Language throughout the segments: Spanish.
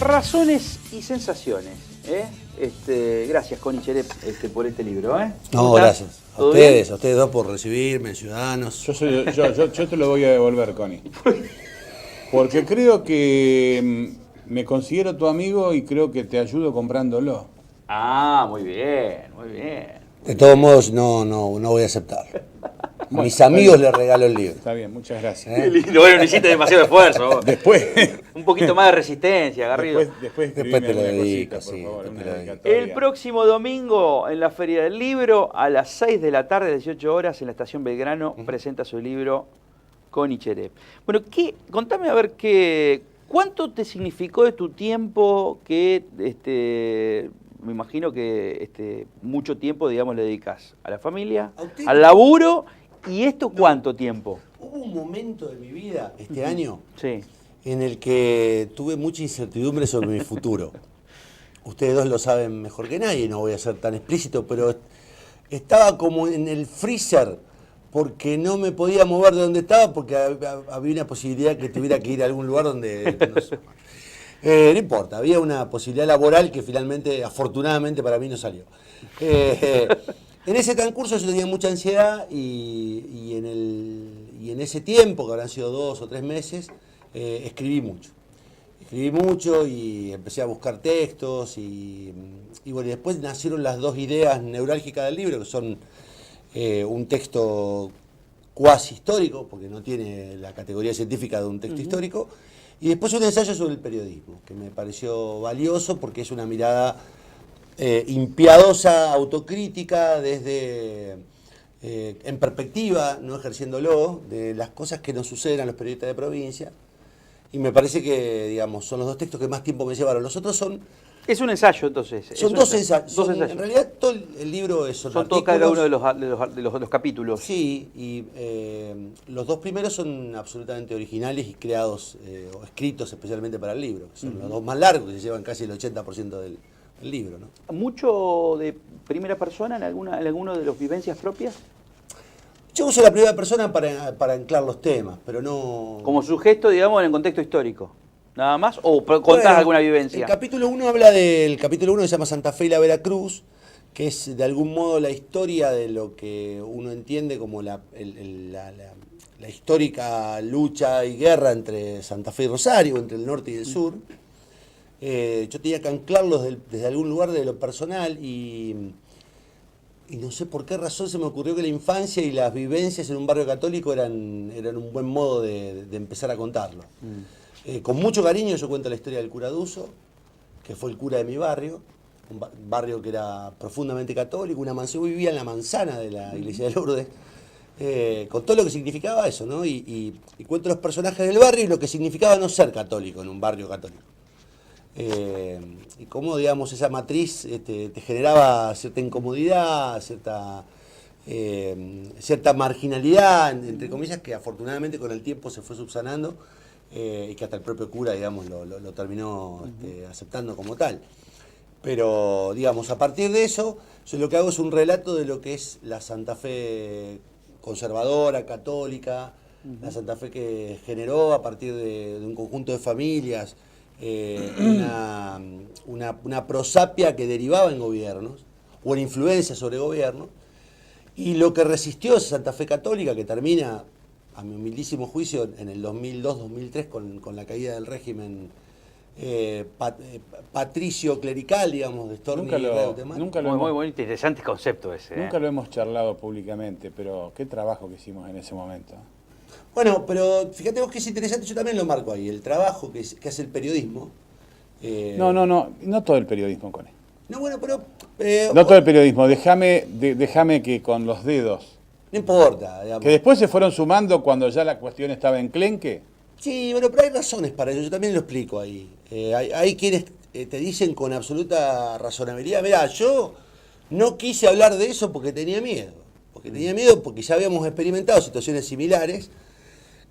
Razones y sensaciones. Gracias, Connie Cherep, por este libro. No, gracias. A ustedes dos por recibirme, ciudadanos. Yo te lo voy a devolver, Connie. Porque creo que me considero tu amigo y creo que te ayudo comprándolo. Ah, muy bien, muy bien. De todos modos, no voy a aceptar. A mis amigos les regalo el libro. Está bien, muchas gracias. Qué lindo. Bueno, no hiciste demasiado esfuerzo. Después. Un poquito más de resistencia, Garrido. Después te lo dedico, cosita, sí. por favor, Después una te lo dedico. dedicatoria. El próximo domingo en la Feria del Libro, a las 6 de la tarde, 18 horas, en la Estación Belgrano, presenta su libro Connie Cherep. Bueno, contame a ver ¿cuánto te significó de tu tiempo que, me imagino que mucho tiempo, digamos, le dedicas a la familia, al laburo, y esto cuánto tiempo? Hubo un momento de mi vida, este año, Sí. en el que tuve mucha incertidumbre sobre mi futuro. Ustedes dos lo saben mejor que nadie, no voy a ser tan explícito, pero estaba como en el freezer, porque no me podía mover de donde estaba, porque había una posibilidad que tuviera que ir a algún lugar donde... No importa, había una posibilidad laboral que finalmente, afortunadamente para mí, no salió. En ese transcurso yo tenía mucha ansiedad y en ese tiempo, que habrán sido 2 o 3 meses, escribí mucho. Escribí mucho y empecé a buscar textos y bueno, después nacieron las dos ideas neurálgicas del libro, que son un texto cuasi histórico, porque no tiene la categoría científica de un texto histórico, y después un ensayo sobre el periodismo, que me pareció valioso porque es una mirada impiadosa, autocrítica, desde en perspectiva, no ejerciéndolo, de las cosas que nos suceden a los periodistas de provincia. Y me parece que, digamos, son los dos textos que más tiempo me llevaron. Los otros son... Es un ensayo, entonces. Son dos ensayos. Dos ensayos. En realidad, todo el libro son todo cada uno de los capítulos. Sí, y los dos primeros son absolutamente originales y creados o escritos especialmente para el libro. Son los dos más largos, que se llevan casi el 80% del libro, ¿no? ¿Mucho de primera persona en alguno de las vivencias propias? Yo uso la primera persona para anclar los temas, pero no... Como sujeto, digamos, en el contexto histórico. ¿Nada más? ¿O contás alguna vivencia? El capítulo 1 habla del capítulo 1 que se llama Santa Fe y la Veracruz, que es de algún modo la historia de lo que uno entiende como la histórica lucha y guerra entre Santa Fe y Rosario, entre el norte y el sur. Yo tenía que anclarlos desde algún lugar de lo personal y no sé por qué razón se me ocurrió que la infancia y las vivencias en un barrio católico eran un buen modo de empezar a contarlo. Con mucho cariño yo cuento la historia del cura Duso, que fue el cura de mi barrio, un barrio que era profundamente católico, una mansión, vivía en la manzana de la iglesia de Lourdes, con todo lo que significaba eso, ¿no? Y cuento los personajes del barrio y lo que significaba no ser católico en un barrio católico. Y cómo, digamos, esa matriz te generaba cierta incomodidad, cierta marginalidad, entre comillas, que afortunadamente con el tiempo se fue subsanando. Y que hasta el propio cura, digamos, lo terminó aceptando como tal. Pero, digamos, a partir de eso, yo lo que hago es un relato de lo que es la Santa Fe conservadora, católica, la Santa Fe que generó a partir de un conjunto de familias, una prosapia que derivaba en gobiernos, o en influencia sobre gobiernos, y lo que resistió esa Santa Fe católica, que termina, a mi humildísimo juicio, en el 2002-2003 con la caída del régimen patricio clerical, digamos, de Storni. Muy interesante concepto ese. Nunca lo hemos charlado públicamente, pero qué trabajo que hicimos en ese momento. Bueno, pero fíjate vos que es interesante, yo también lo marco ahí, el trabajo que hace el periodismo. No todo el periodismo, Cone. No, bueno, pero... no todo el periodismo, déjame que con los dedos... No importa, digamos. Que después se fueron sumando cuando ya la cuestión estaba enclenque. Sí, bueno, pero hay razones para ello, yo también lo explico ahí. Hay quienes te dicen con absoluta razonabilidad, mirá, yo no quise hablar de eso porque tenía miedo. Porque ya habíamos experimentado situaciones similares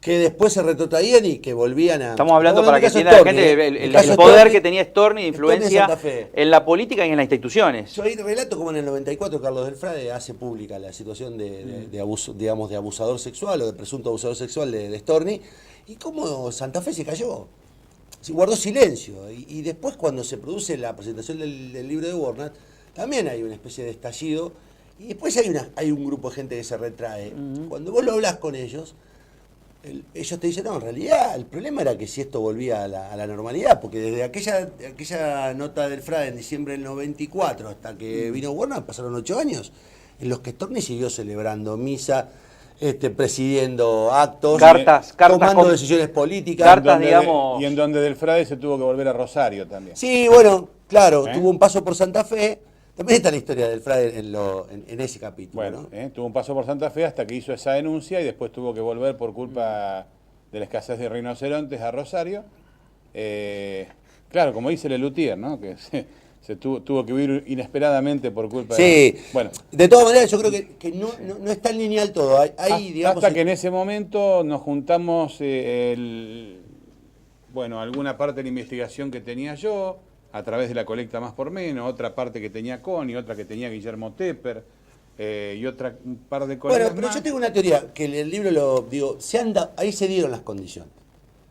que después se retrotraían y que volvían a... Estamos hablando para que entienda la gente el poder que tenía Storni de influencia en la política y en las instituciones. Yo ahí relato como en el 94 Carlos del Frade hace pública la situación de abuso, digamos, de abusador sexual o de presunto abusador sexual de Storni, y cómo Santa Fe se cayó. guardó silencio. Y después cuando se produce la presentación del libro de Warner, también hay una especie de estallido. Y después hay un grupo de gente que se retrae. Cuando vos lo hablas con ellos, ellos te dicen, no, en realidad el problema era que si esto volvía a la normalidad, porque desde aquella nota del FRA en diciembre del 94 hasta que vino Warner pasaron 8 años en los que Storni siguió celebrando misa, presidiendo actos, tomando decisiones políticas. Cartas, digamos. Y en donde del Frade se tuvo que volver a Rosario también. Sí, bueno, claro, tuvo un paso por Santa Fe. También está la historia del Frade en ese capítulo. Bueno, ¿no? Tuvo un paso por Santa Fe hasta que hizo esa denuncia y después tuvo que volver por culpa de la escasez de rinocerontes a Rosario. Claro, como dice Lelutier, ¿no? Que se tuvo que huir inesperadamente por culpa de... Bueno, de todas maneras yo creo que no es tan lineal todo. Digamos, hasta que en ese momento nos juntamos, alguna parte de la investigación que tenía yo, a través de la colecta Más por Menos, otra parte que tenía Connie, otra que tenía Guillermo Tepper, y un par de colegas. Bueno, pero yo tengo una teoría, que el libro ahí se dieron las condiciones.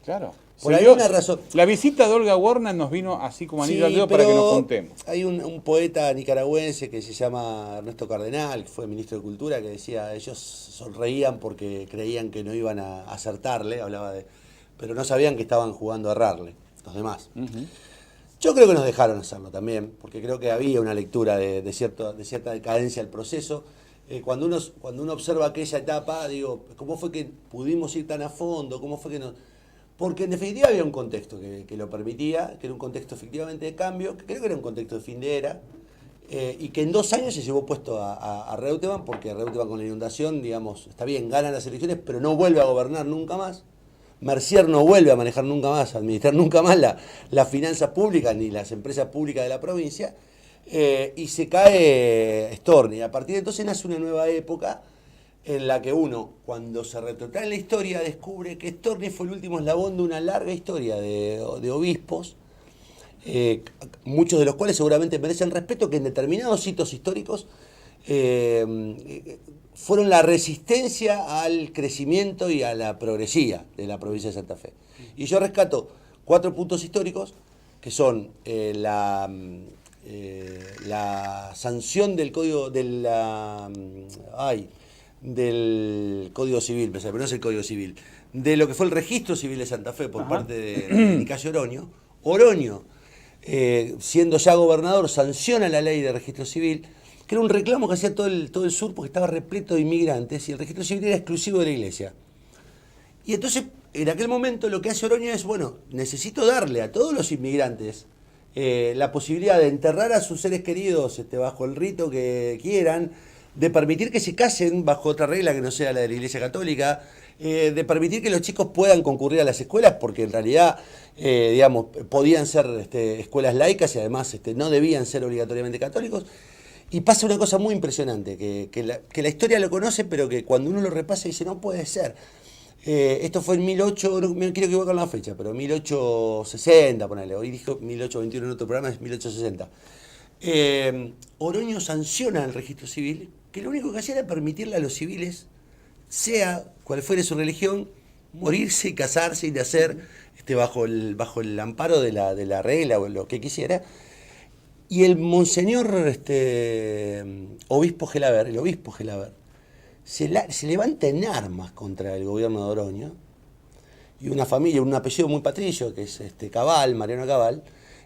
Claro. Por alguna razón. La visita de Olga Warner nos vino así como anillo al dedo para que nos juntemos. Hay un poeta nicaragüense que se llama Ernesto Cardenal, que fue ministro de Cultura, que decía, ellos sonreían porque creían que no iban a acertarle, pero no sabían que estaban jugando a errarle, los demás. Yo creo que nos dejaron hacerlo también, porque creo que había una lectura de cierta decadencia del proceso. Cuando uno observa aquella etapa, digo, ¿cómo fue que pudimos ir tan a fondo? ¿Cómo fue que nos...? Porque en definitiva había un contexto que lo permitía, que era un contexto efectivamente de cambio, que creo que era un contexto de fin de era, y que en 2 años se llevó puesto a Reutemann, porque Reutemann con la inundación, digamos, está bien, gana las elecciones, pero no vuelve a gobernar nunca más. Mercier no vuelve a manejar nunca más, a administrar nunca más las finanzas públicas ni las empresas públicas de la provincia, y se cae Storni. A partir de entonces nace una nueva época en la que uno, cuando se retrotrae en la historia, descubre que Storni fue el último eslabón de una larga historia de obispos, muchos de los cuales seguramente merecen respeto, que en determinados hitos históricos fueron la resistencia al crecimiento y a la progresía de la provincia de Santa Fe. Y yo rescato 4 puntos históricos, que son la sanción del Código del Código Civil, pero no es el Código Civil, de lo que fue el Registro Civil de Santa Fe por parte de Nicasio Oroño. Oroño, siendo ya gobernador, sanciona la ley de registro civil, que era un reclamo que hacía todo el sur porque estaba repleto de inmigrantes y el registro civil era exclusivo de la iglesia. Y entonces, en aquel momento, lo que hace Oroño es, necesito darle a todos los inmigrantes la posibilidad de enterrar a sus seres queridos bajo el rito que quieran, de permitir que se casen bajo otra regla que no sea la de la Iglesia Católica, de permitir que los chicos puedan concurrir a las escuelas, porque en realidad, podían ser escuelas laicas y además no debían ser obligatoriamente católicos. Y pasa una cosa muy impresionante, que la historia lo conoce, pero que cuando uno lo repasa dice, no puede ser. Esto fue en no me quiero equivocar con la fecha, pero 1860, ponele. Hoy dijo 1821 en otro programa, es 1860. Oroño sanciona el registro civil, que lo único que hacía era permitirle a los civiles, sea cual fuere su religión, morirse y casarse y nacer bajo el amparo de la regla o lo que quisiera. Y el monseñor obispo Gelaber, se levanta en armas contra el gobierno de Oroño, y una familia, un apellido muy patrillo, que es Cabal, Mariano Cabal,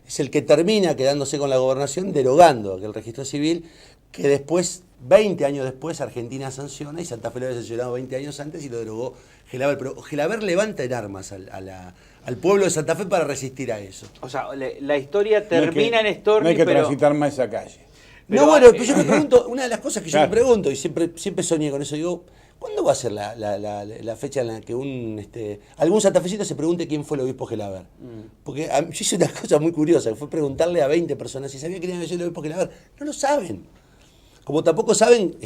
es el que termina quedándose con la gobernación, derogando aquel registro civil que después, 20 años después, Argentina sanciona, y Santa Fe lo había sancionado 20 años antes y lo derogó Gelaber. Pero Gelaber levanta en armas al pueblo de Santa Fe para resistir a eso. O sea, la historia termina en Storni, no hay que transitar más esa calle. Pero yo me pregunto, una de las cosas que yo me pregunto, y siempre soñé con eso, digo, ¿cuándo va a ser la fecha en la que algún santafesino se pregunte quién fue el obispo Gelaber? Porque yo hice una cosa muy curiosa, que fue preguntarle a 20 personas si sabían quién era el obispo Gelaber. No lo saben. Como tampoco saben,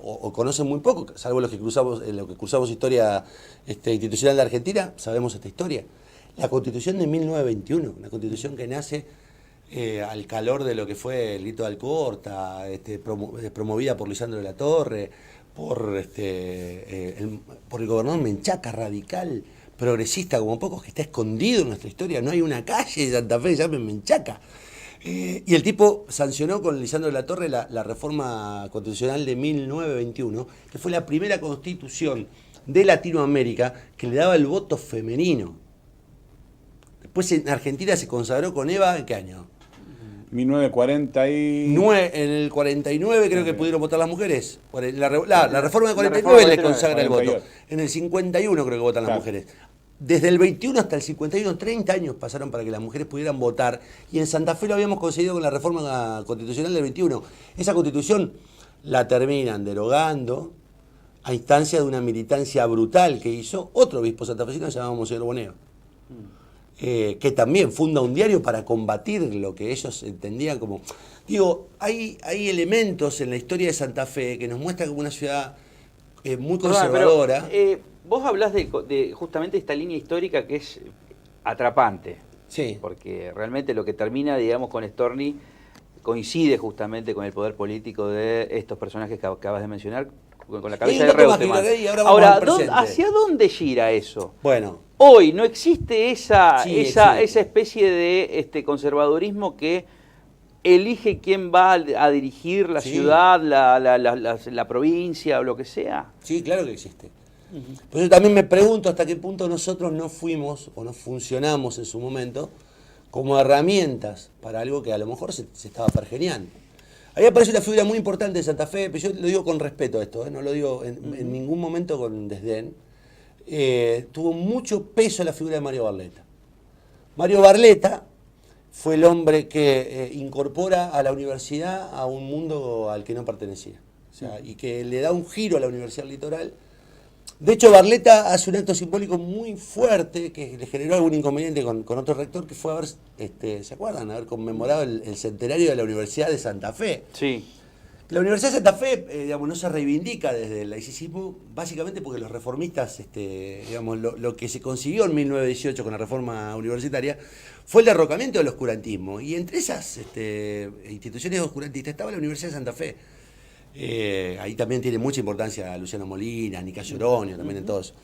o conocen muy poco, salvo los que cursamos historia institucional de Argentina, sabemos esta historia. La Constitución de 1921, una Constitución que nace al calor de lo que fue el grito de Alcorta, promovida por Lisandro de la Torre, por el gobernador Menchaca, radical, progresista como pocos, que está escondido en nuestra historia. No hay una calle de Santa Fe, llámenme Menchaca. Y el tipo sancionó con Lisandro de la Torre la reforma constitucional de 1921, que fue la primera constitución de Latinoamérica que le daba el voto femenino. Después en Argentina se consagró con Eva, ¿en qué año? 1940 y... En el 49 creo que pudieron votar las mujeres. La reforma del 49 le consagra el voto. En el 51 creo que votan las mujeres. Desde el 21 hasta el 51, 30 años pasaron para que las mujeres pudieran votar. Y en Santa Fe lo habíamos conseguido con la reforma constitucional del 21. Esa constitución la terminan derogando a instancia de una militancia brutal que hizo otro obispo santafesino llamado Monseñor Boneo. Que también funda un diario para combatir lo que ellos entendían como... Digo, hay elementos en la historia de Santa Fe que nos muestran como una ciudad muy conservadora. Pero, vos hablás de justamente esta línea histórica que es atrapante. Sí. Porque realmente lo que termina, digamos, con Storni coincide justamente con el poder político de estos personajes que acabas de mencionar, con la cabeza de Reutemann. Ahora, ¿hacia dónde gira eso? Bueno... Hoy no existe esa existe. especie de conservadurismo que elige quién va a dirigir la ciudad, la provincia o lo que sea. Sí, claro que existe. Por eso también me pregunto hasta qué punto nosotros no fuimos o no funcionamos en su momento como herramientas para algo que a lo mejor se estaba pergeñando. A mí me parece una figura muy importante de Santa Fe, pero yo lo digo con respeto a esto, no lo digo en ningún momento con desdén. Tuvo mucho peso la figura de Mario Barletta. Mario Barletta fue el hombre que incorpora a la universidad a un mundo al que no pertenecía. O sea, y que le da un giro a la Universidad Litoral. De hecho, Barletta hace un acto simbólico muy fuerte que le generó algún inconveniente con otro rector, que fue haber, ¿se acuerdan? Haber conmemorado el centenario de la Universidad de Santa Fe. Sí. La Universidad de Santa Fe, digamos, no se reivindica desde el laicismo, básicamente porque los reformistas, digamos, lo que se consiguió en 1918 con la reforma universitaria fue el derrocamiento del oscurantismo. Y entre esas instituciones oscurantistas estaba la Universidad de Santa Fe. Ahí también tiene mucha importancia Luciano Molina, Nicayo Oronio, también en todo eso.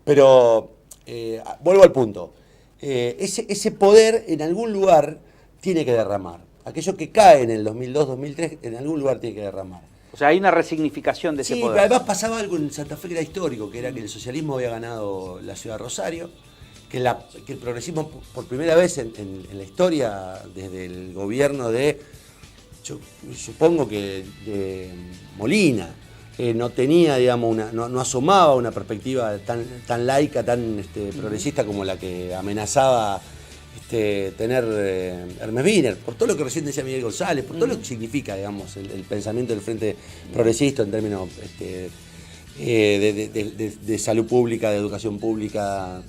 Pero vuelvo al punto. Ese poder en algún lugar tiene que derramar. Aquello que cae en el 2002-2003, en algún lugar tiene que derramar. O sea, hay una resignificación de ese poder. Sí, además pasaba algo en Santa Fe que era histórico, que era que el socialismo había ganado la ciudad de Rosario, que el progresismo por primera vez en la historia, desde el gobierno yo supongo que de Molina, no tenía, digamos, no asomaba una perspectiva tan laica, tan progresista como la que amenazaba tener Hermes Wiener, por todo lo que recién decía Miguel González, por todo lo que significa, digamos, el pensamiento del Frente Progresista en términos de salud pública, de educación pública,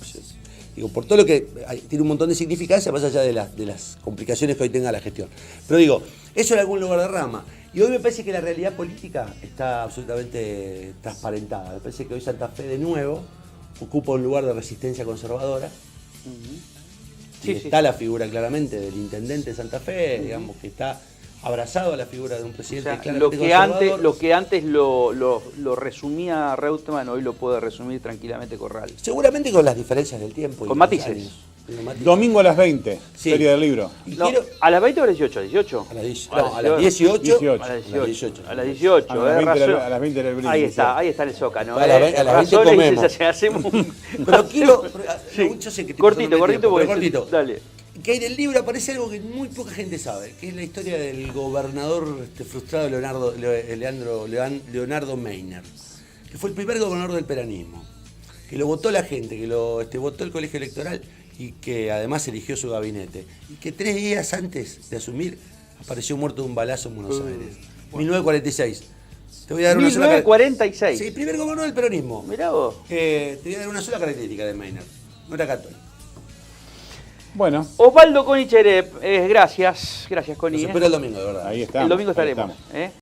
digo, por todo lo que tiene un montón de significancia, más allá de las complicaciones que hoy tenga la gestión. Pero digo, eso en algún lugar derrama. Y hoy me parece que la realidad política está absolutamente transparentada. Me parece que hoy Santa Fe de nuevo ocupa un lugar de resistencia conservadora. Sí, está la figura claramente del intendente de Santa Fe, digamos, que está abrazado a la figura de un presidente, o sea, claramente conservador. Lo que antes lo resumía Reutemann, hoy lo puede resumir tranquilamente Corral. Seguramente con las diferencias del tiempo. Con matices. Domingo a las 20, sí. Feria del Libro. No, ¿a las 20 o a las 18? ¿A las 18? A las 18. A las 18. A las 20 del Brillo. Ahí está el Zócalo. A las 20 comemos. Hacemos pero quiero... Sí. Yo sé que cortito. Dale. Que en el libro aparece algo que muy poca gente sabe, que es la historia del gobernador frustrado Leonardo Meiner, que fue el primer gobernador del peronismo, que lo votó la gente, que lo votó el colegio electoral y que además eligió su gabinete. Y que 3 días antes de asumir apareció muerto de un balazo en Buenos Aires. 1946. Te voy a dar 1946. Sí, primer gobernador del peronismo. Mirá vos. Te voy a dar una sola característica de Meiner. No era católico. Bueno. Osvaldo Coni Cherep, gracias Coni. Nos espera el domingo, de verdad. Ahí estamos. El domingo estaremos.